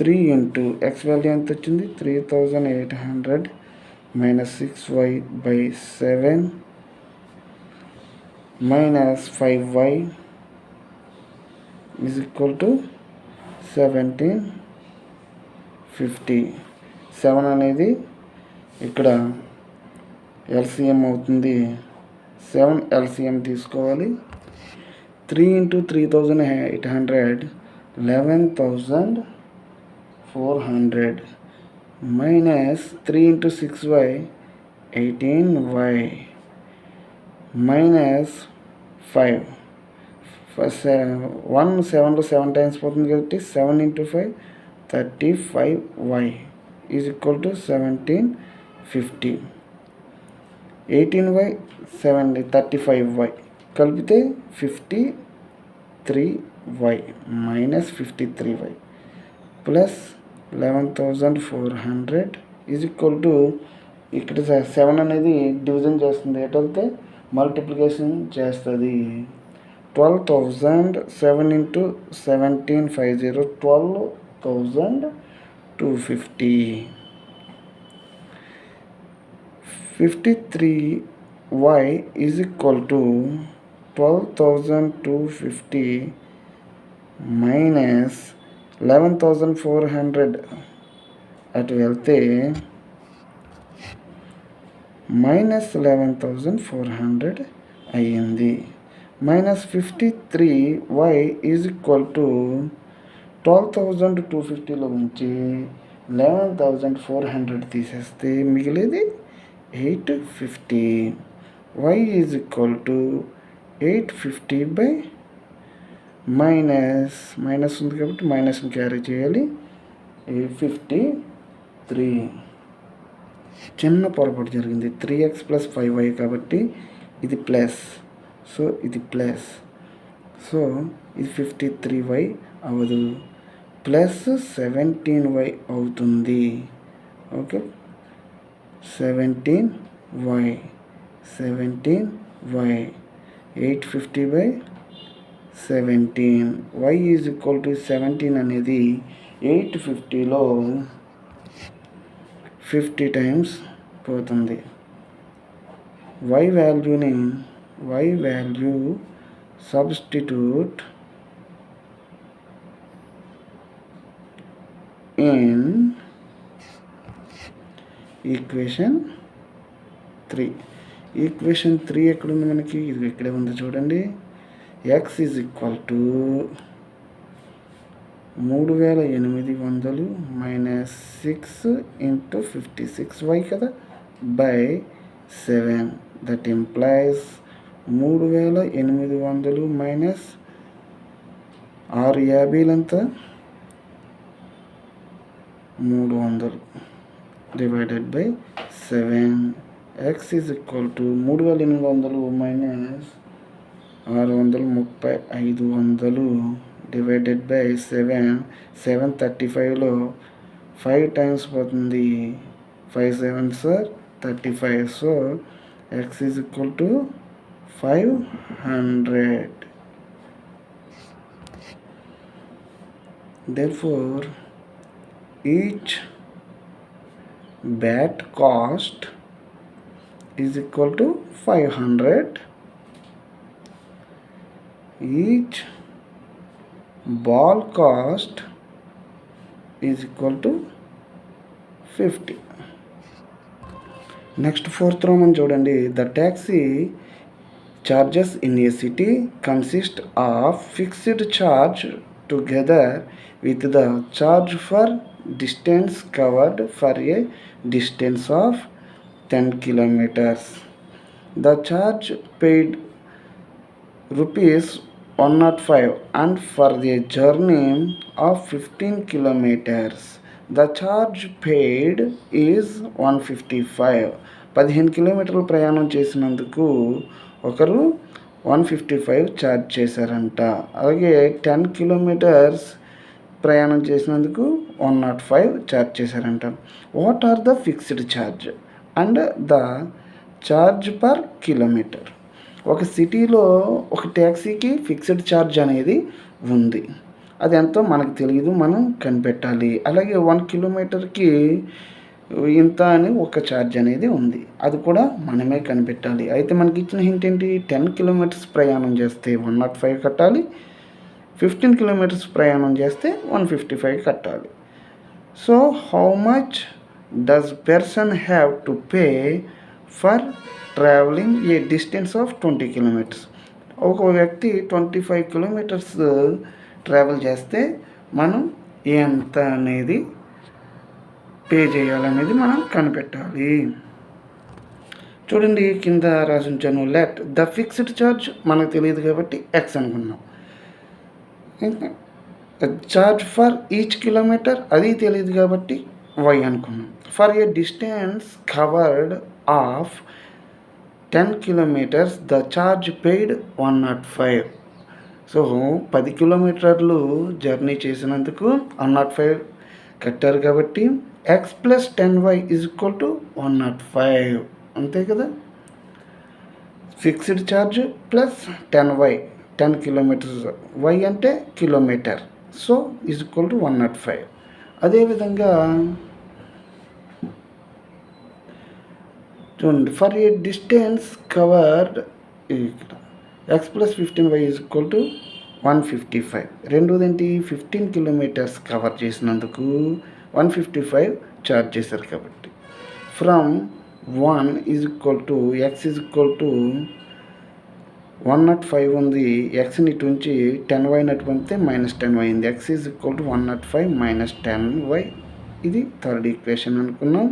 3 into x వాల్యూ ఎంత వచ్చింది, 3,800 minus 6y by 7 minus 5y is equal to 1,750. 7 అనేది ఇక్కడ LCM అవుతుంది. 7 LCM తీసుకోవాలి. 3 into 3,800 11,400 minus 3 into 6y 18y minus 5. 1 7లో 7 times పోతుంది కాబట్టి 7 into 5 35y is equal to 1,750. 18y 7 35y కలిపితే 53y minus 53y plus 11,400 is equal to, ఇక్కడ 7 అనేది division చేస్తుంది, ఎటైతే మల్టిప్లికేషన్ చేస్తుంది. 12,000 7 into 1750 12,250. 53 y is equal to 12,250 minus 11,400 అటు వెళ్తే minus 11,400 అయ్యింది. minus 53y is equal to 12,250లో నుంచి 11,400 తీసేస్తే మిగిలేది 850. y is equal to 850 by minus ఉంది కాబట్టి మైనస్ని క్యారీ చేయాలి 853. చిన్న పొరపాటు జరిగింది. 3x + 5y కాబట్టి ఇది ప్లస్, సో ఇది ప్లస్, సో ఇది 53y అవ్వదు, ప్లస్ 17y అవుతుంది. Okay, 17y 850 by 17. y is equal to 17 అనేది 850లో 50 టైమ్స్ పోతుంది. y value substitute in equation 3. Equation 3 ఎక్కడుంది మనకి? ఇది ఇక్కడే ఉంది చూడండి. x is equal to 3800 minus 6 into 56y కదా by 7. That implies 3800 minus 650 ఎంత 300 divided by 7. x is equal to 3800 minus 635 divided by 7. 735లో 5 times పోతుంది. 5 7s are 35. So x is equal to 500. Therefore, each bat cost is equal to 500. Each ball cost is equal to 50. Next fourth Roman చూడండి. The taxi charges in a city consist of fixed charge together with the charge for distance covered for a distance of 10 kilometers. The charge paid rupees 105 and for the journey of 15 kilometers the charge paid is 155. 15 కిలోమీటర్లు ప్రయాణం చేసినందుకు ఒకరు 155 charge చేశారంట. అలాగే 10 kilometres ప్రయాణం చేసినందుకు 105 charge చేశారంట. What are the fixed charge and the charge per kilometre? ఒక సిటీలో ఒక ట్యాక్సీకి ఫిక్స్డ్ ఛార్జ్ అనేది ఉంది. అది ఎంతో మనకు తెలియదు, మనం కనిపెట్టాలి. అలాగే 1 కిలోమీటర్కి ఇంత అని ఒక ఛార్జ్ అనేది ఉంది, అది కూడా మనమే కనిపెట్టాలి. అయితే మనకి ఇచ్చిన హింట్ ఏంటి? 10 కిలోమీటర్స్ ప్రయాణం చేస్తే 105 కట్టాలి, 15 కిలోమీటర్స్ ప్రయాణం చేస్తే 155 కట్టాలి. So how much does person have to pay for travelling a distance of 20 kilometres? ఒక వ్యక్తి 25 కిలోమీటర్స్ ట్రావెల్ చేస్తే మనం ఎంత అనేది పే చేయాలనేది మనం కనిపెట్టాలి. చూడండి, కింద రాసించాను. లెట్ ద ఫిక్స్డ్ ఛార్జ్ మనకు తెలియదు కాబట్టి ఎక్స్ అనుకున్నాం. ఛార్జ్ ఫర్ ఈచ్ కిలోమీటర్ అది తెలియదు కాబట్టి వై అనుకున్నాం. For a distance covered of 10 kilometers the charge paid 105. So 10 కిలోమీటర్లు జర్నీ చేసినందుకు 105 కట్టారు కాబట్టి x + 10y = 105. అంతే కదా. Fixed charge plus 10y, 10 kilometres, y అంటే కిలోమీటర్, సో = 105. అదేవిధంగా చూడండి, for a distance covered X plus 15y is equal to 155. రెండోది ఏంటి, 15 కిలోమీటర్స్ కవర్ చేసినందుకు 155 ఛార్జ్ చేశారు కాబట్టి from 1 is equal to X is equal to 105 ఉంది. ఎక్స్ని ఇటు నుంచి 10y నటు పంపితే -10y అయింది. X is equal to 105 - 10y. ఇది థర్డ్ ఈక్వేషన్ అనుకున్నాం.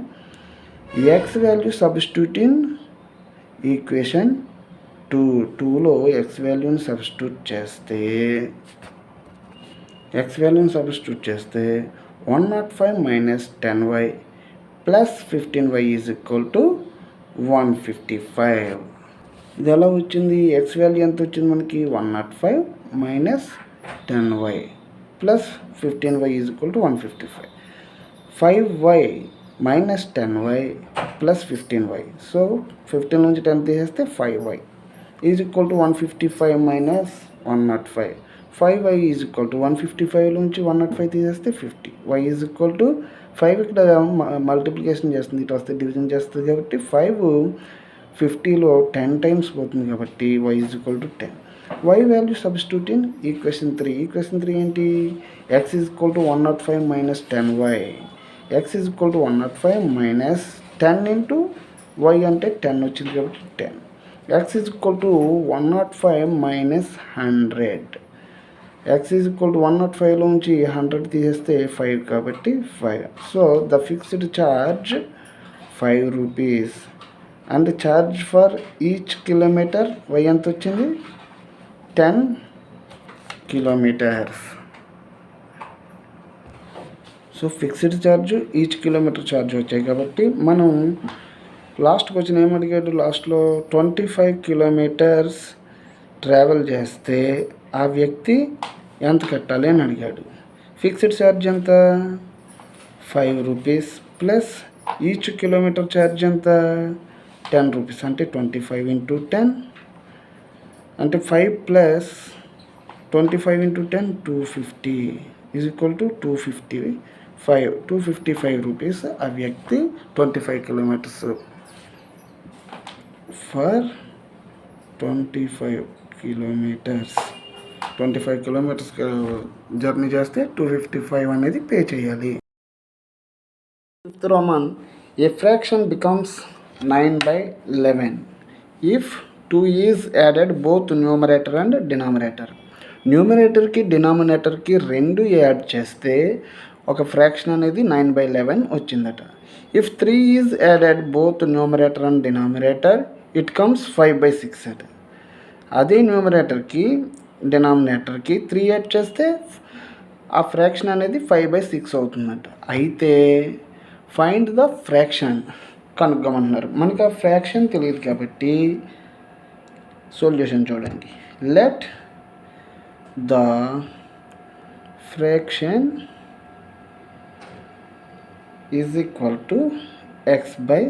X value substitute in equation 2లో ఎక్స్ వాల్యూని సబ్స్టిట్యూట్ చేస్తే 105 - 10y plus 15y is equal to 155. ఇది ఎలా వచ్చింది, ఎక్స్ వాల్యూ ఎంత వచ్చింది మనకి, 105 - 10y plus 15y is equal to 155. 5y - 10y plus 15y. So 15 నుంచి 10 తీసేస్తే 5y is equal to 155 - 105. 5y is equal to 155 నుంచి 105 తీసేస్తే 50. y ఈజ్ ఈక్వల్ టు 5 ఇక్కడ మల్టిప్లికేషన్ చేస్తుంది, ఇటు వస్తే డివిజన్ చేస్తుంది కాబట్టి 5 50లో 10 టైమ్స్ పోతుంది కాబట్టి y is equal to 10. y value substitute in equation 3. Equation 3 ఏంటి, x is equal to 105 - 10y. x is equal to 105 - 10 into y అంటే 10 వచ్చింది కాబట్టి 10. x is equal to 105 - 100. x is equal to 105లో నుంచి 100 తీసేస్తే 5 కాబట్టి 5. So the fixed charge 5 rupees and charge for each kilometre y ఎంత వచ్చింది, 10 kilometres. So fixed charge, each kilometre charge వచ్చాయి కాబట్టి మనం లాస్ట్ క్వశ్చన్ ఏమడిగాడు, లాస్ట్లో 25 కిలోమీటర్స్ ట్రావెల్ చేస్తే ఆ వ్యక్తి ఎంత కట్టాలి అని అడిగాడు. ఫిక్స్డ్ ఛార్జ్ ఎంత, 5 rupees plus each kilometre charge ఎంత, 10 రూపీస్. అంటే 25 × 10 అంటే 5 plus 25 × 10 250 is equal to 255 rupees. ఆ వ్యక్తి 25 కిలోమీటర్స్ ఫర్ 25 కిలోమీటర్స్ జర్నీ చేస్తే 255 అనేది పే చేయాలి. Fifth Roman, A fraction becomes 9/11 if 2 is added both numerator and denominator. న్యూమరేటర్కి డినామినేటర్కి 2 add చేస్తే ఒక ఫ్రాక్షన్ అనేది 9/11 వచ్చిందట. If 3 is added both numerator and denominator it comes 5/6 అట. అదే న్యూమరేటర్కి డినామినేటర్కి 3 యాడ్ చేస్తే ఆ ఫ్రాక్షన్ అనేది 5/6 అవుతుందట. అయితే ఫైండ్ ద ఫ్రాక్షన్ కనుక్కోమంటున్నారు. మనకు ఆ ఫ్రాక్షన్ తెలియదు కాబట్టి సొల్యూషన్ చూడండి. Let the fraction is equal to x/y.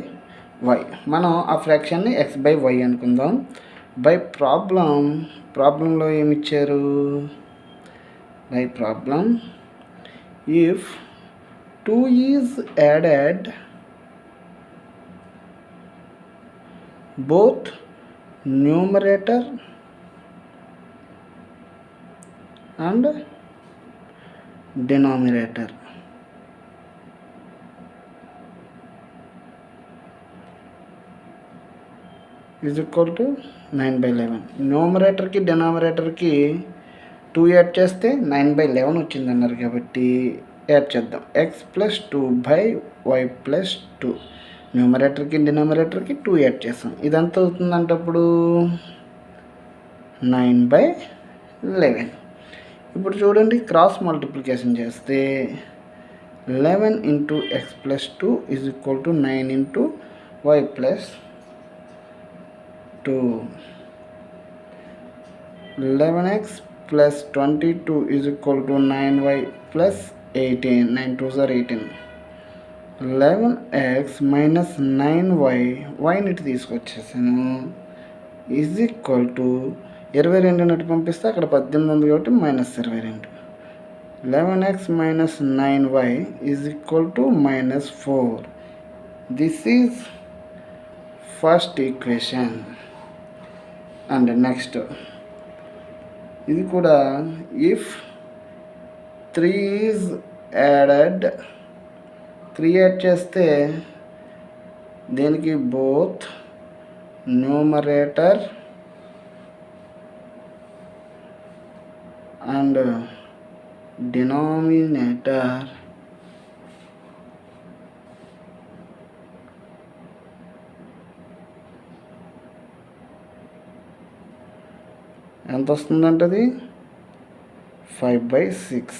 మనం ఆ ఫ్రాక్షన్ని x/y అనుకుందాం. బై ప్రాబ్లంలో ఏమి ఇచ్చారు, by problem if 2 is added both numerator and denominator is equal to 9/11. న్యూమరేటర్కి డినామినేటర్కి 2 add చేస్తే 9/11 వచ్చిందన్నారు కాబట్టి యాడ్ చేద్దాం. x + 2/y + 2. న్యూమరేటర్కి డినామినేటర్కి 2 యాడ్ చేస్తాం. ఇదంతా అవుతుందంటే అప్పుడు 9/11. ఇప్పుడు చూడండి, క్రాస్ మల్టిప్లికేషన్ చేస్తే 11 × x + 2 is equal to 9 × y + 2. 11x + 22 is equal to 9y + 18. 9 2s are 18. 11x - 9y, వైని ఇటు తీసుకొచ్చేసాను, ఈజ్ ఈక్వల్ టు 22 నటు పంపిస్తే అక్కడ 18 ఉంది కాబట్టి -22. 11x - 9y is equal to -4. This is first equation. And next ఇది కూడా ఇఫ్ 3 ఈజ్ యాడెడ్, 3 యాడ్ చేస్తే దీనికి both numerator and denominator ఎంత వస్తుందంటే అది 5/6.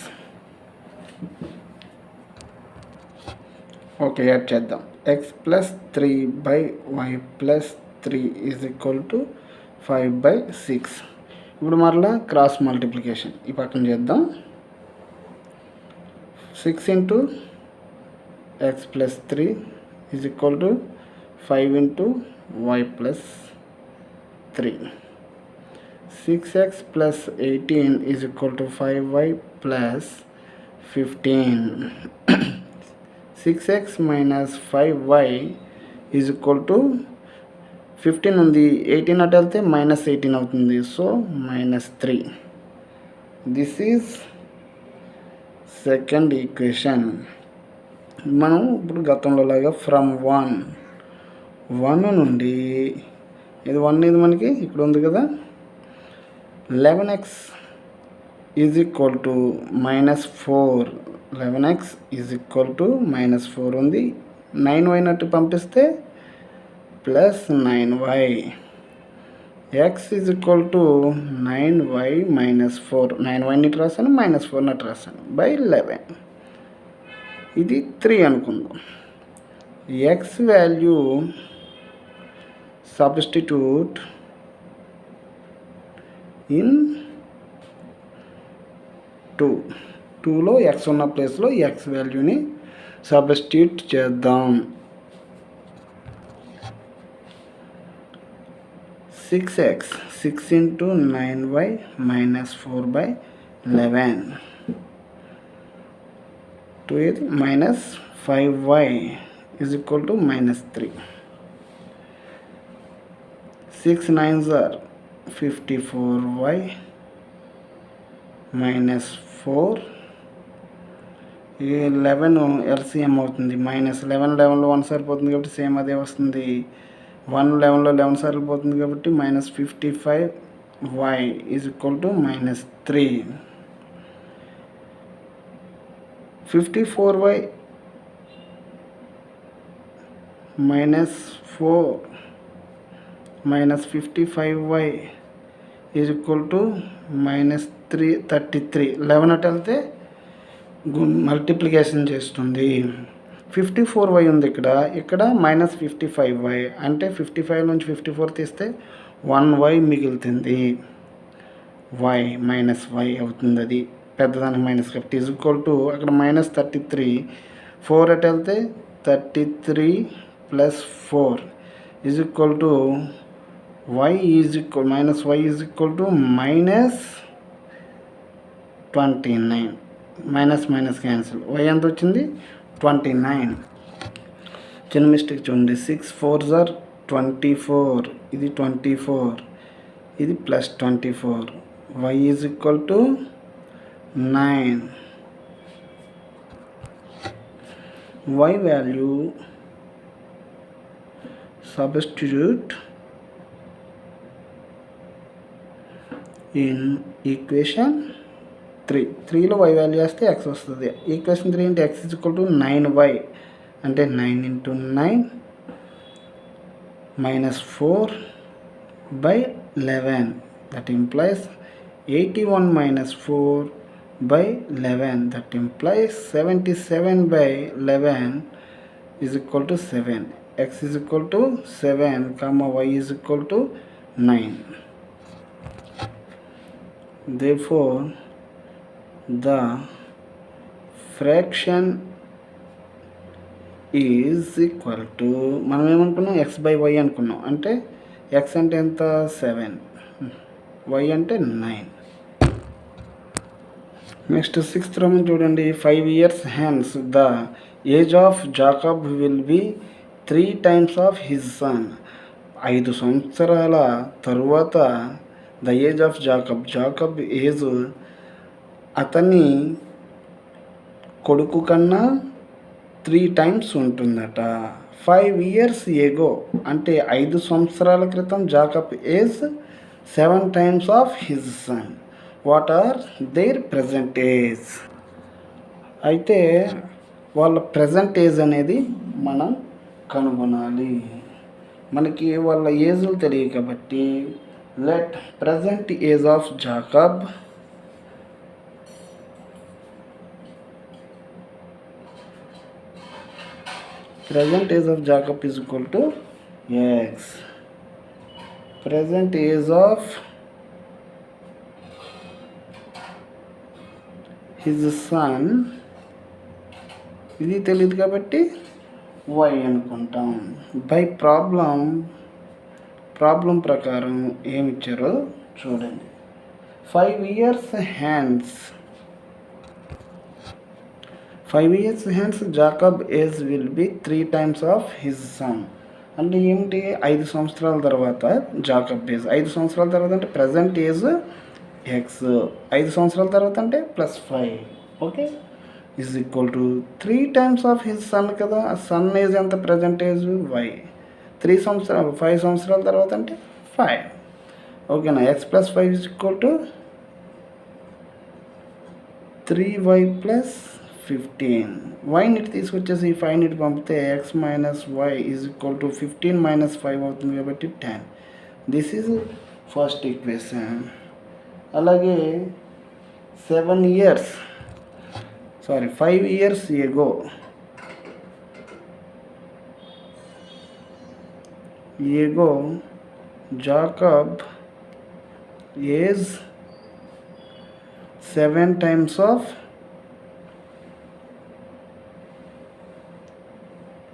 ఓకే, యాడ్ చేద్దాం. x plus 3/y plus 3 is equal to 5/6. ఇప్పుడు మరలా క్రాస్ మల్టిప్లికేషన్ ఈ పక్కన చేద్దాం. 6 into x plus 3 is equal to 5 into y plus 3. 6x plus 18 is equal to 5y plus 15. 6x minus 5y is equal to 15 ఉంది, 18 అటు వెళ్తే -18 అవుతుంది. So -3. This is second equation. మనం ఇప్పుడు గతంలో లాగా ఫ్రమ్ 1 నుండి ఇది 1 ఇది మనకి ఇక్కడ ఉంది కదా, 11x is equal to -4. 11x is equal to -4 ఉంది. 9y నట్టు పంపిస్తే +9y. x is equal to 9y - 4. 9y నట్టు రాశాను, -4 నట్టు రాశాను, /11. ఇది 3 అనుకుందాం. x వాల్యూ సబ్స్టిట్యూట్ ఇన్ 2లో x ఉన్న ప్లేస్లో x వాల్యూని సబ్స్టిట్యూట్ చేద్దాం. 6x 6 into 9y - 4/11. 2 ఇది -5y is equal to -3. 6 9s are 54y -4. 11 LCM అవుతుంది. -11 11లో 1 సరిపోతుంది కాబట్టి సేమ్ అదే వస్తుంది. 1 11లో 11 సార్లు పోతుంది కాబట్టి -55y is equal to -3. 54y -4 -55y is equal to -33. 11 అటు వెళ్తే మల్టిప్లికేషన్ చేస్తుంది. 54y ఉంది ఇక్కడ -55y అంటే 55 నుంచి 54 తీస్తే 1y మిగులుతుంది. y అవుతుంది, అది పెద్దదానికి మైనస్ కాబట్టి ఈజ్ ఈక్వల్ టు అక్కడ -33. 4 అటు వెళ్తే 33 + 4 is equal to y is equal -y is equal to -29. Minus cancel. y ఎంత వచ్చింది? 29. చిన్న మిస్టేక్ చూడండి. 6 4s are 24. ఇది 24, ఇది +24. y is equal to 9. y value substitute in equation 3లో y వాల్యూ వేస్తే x వస్తుంది. ఈక్వేషన్ 3 అంటే x is equal to 9y అంటే 9 × 9 -4/11. That implies 81 - 4/11. That implies 77/11 is equal to 7. x is equal to 7, y is equal to 9. Therefore, the fraction is equal to మనం ఏమనుకున్నాం? x/y అనుకున్నాం. అంటే x అంటే ఎంత? 7, y అంటే 9. నెక్స్ట్ 6th రోమన్ చూడండి. 5 years hence the age of Jacob will be 3 times of his son. 5 సంవత్సరాల తరువాత the age of Jacob age అతని కొడుకు కన్నా 3 టైమ్స్ ఉంటుందట. 5 years ago అంటే 5 సంవత్సరాల క్రితం Jacob age 7 times of his son. What are their present age? అయితే వాళ్ళ ప్రజెంట్ ఏజ్ అనేది మనం కనుగొనాలి. మనకి వాళ్ళ ఏజ్లు తెలియదు కాబట్టి let present age of Jacob is equal to x. Present age of his son ఇది తెలియదు కాబట్టి y అనుకుంటాం. బై ప్రాబ్లం ప్రకారం ఏమి ఇచ్చారో చూడండి. 5 years hence Jacob age will be 3 times of his sun. అంటే ఏమిటి? 5 సంవత్సరాల తర్వాత జాకబ్ ఏజ్, 5 సంవత్సరాల తర్వాత అంటే ప్రజెంట్ ఏజ్ ఎక్స్, 5 సంవత్సరాల తర్వాత అంటే +5, okay, is equal to 3 times of his sun కదా. ఆ సన్ ఏజ్ ఎంత? Present age y. 5 సంవత్సరాల తర్వాత అంటే 5, ఓకేనా. x + 5 is equal to 3y + 15. వైని తీసుకొచ్చేసి 5ని పంపితే x - y is equal to 15 - 5 అవుతుంది కాబట్టి 10. This is first equation. అలాగే 5 years ago Jacob age 7 times of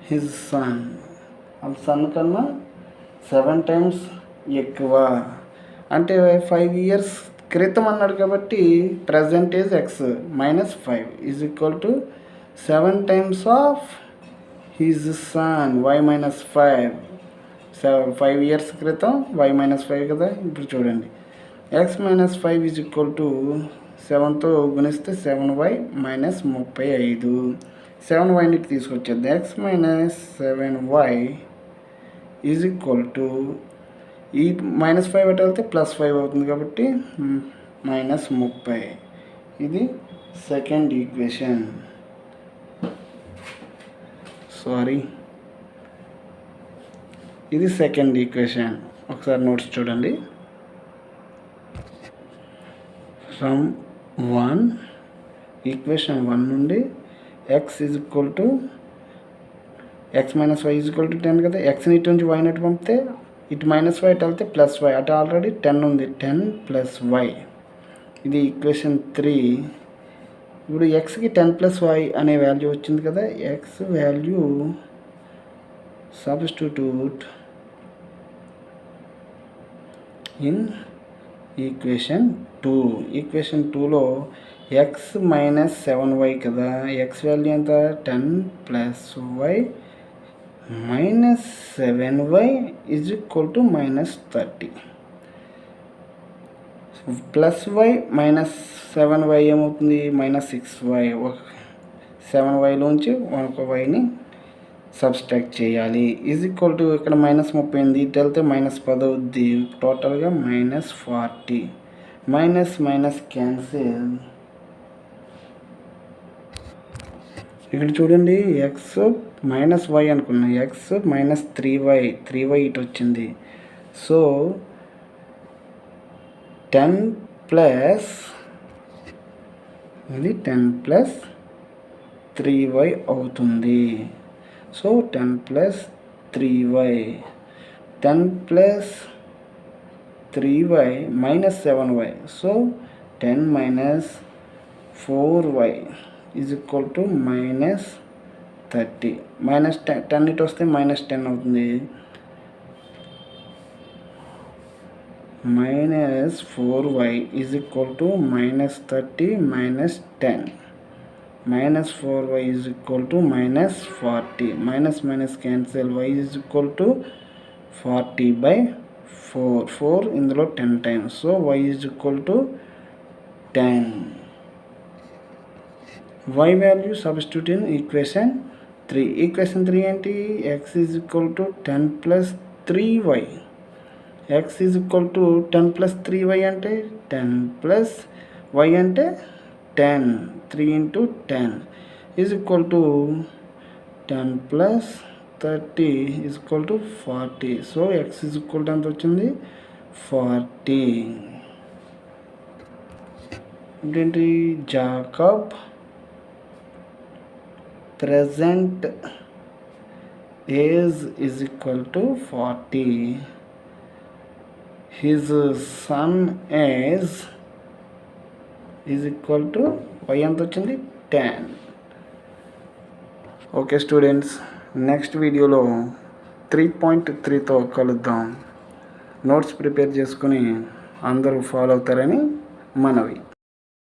his sun. వాళ్ళ సన్ కన్నా 7 times ఎక్కువ. అంటే 5 years క్రితం అన్నాడు కాబట్టి present age x -5 is equal to 7 times of his sun y -5. 5 years క్రితం y -5 కదా. ఇప్పుడు చూడండి, x - 5 ఈజ్ ఈక్వల్ టు 7తో గుణిస్తే 7y - 35. 7yని తీసుకొచ్చేద్దాం. x - 7y is equal to ఈ -5 అటు వెళ్తే +5 అవుతుంది కాబట్టి -30. ఇది సెకండ్ ఈక్వేషన్. ఇది సెకండ్ ఈక్వేషన్. ఒకసారి నోట్స్ చూడండి. ఫ్రమ్ ఈక్వేషన్ 1 నుండి x is equal to x - y is equal to 10 కదా. ఎక్స్ని ఇటు నుంచి y నటు పంపితే ఇటు -5 అటు వెళ్తే +y, అటు ఆల్రెడీ 10 ఉంది, 10 + y. ఇది ఈక్వేషన్ 3. ఇప్పుడు ఎక్స్కి 10 + y అనే వాల్యూ వచ్చింది కదా. X value substitute in equation 2. Equation 2లో x - 7y కదా. ఎక్స్ వాల్యూ ఎంత? 10 + y -7y is equal to -30. +y - 7y ఏమవుతుంది? -6y. 7yలోంచి ఒక వైని సబ్స్ట్రాక్ట్ చేయాలి. ఈజ్ ఈక్వల్ టు ఇక్కడ -30 ఉంది, ఇటు వెళ్తే -10 అవుద్ది. టోటల్గా -40. Minus cancel. ఇక్కడ చూడండి, ఎక్స్ -y అనుకున్నాం, ఎక్స్ -3y, 3y ఇటు వచ్చింది. సో 10 + 3y అవుతుంది. So 10 + 3y, 10 + 3y -7y. So 10 - 4y is equal to -30. -10 ఇటు వస్తే -10 అవుతుంది. -4y is equal to -30 - 10. -4y is equal to -40. Minus cancel. y is equal to 40/4. 4 ఇందులో 10 times. So y is equal to 10. y value substitute in equation 3. Equation 3 ఏంటి? x is equal to 10 plus 3y. x is equal to 10 plus 3y అంటే 10 plus y అంటే 10. 3 into 10 is equal to 10 plus 30 is equal to 40. So x is equal to ఎంత వచ్చింది? 40. ఏంటి? Jacob present age is equal to 40. His son age is equal to y ఎంత వచ్చింది? 10. Okay students, next వీడియోలో 3.3తో కలుద్దాం. Notes prepare చేసుకుని అందరూ follow అవుతారని మనవి.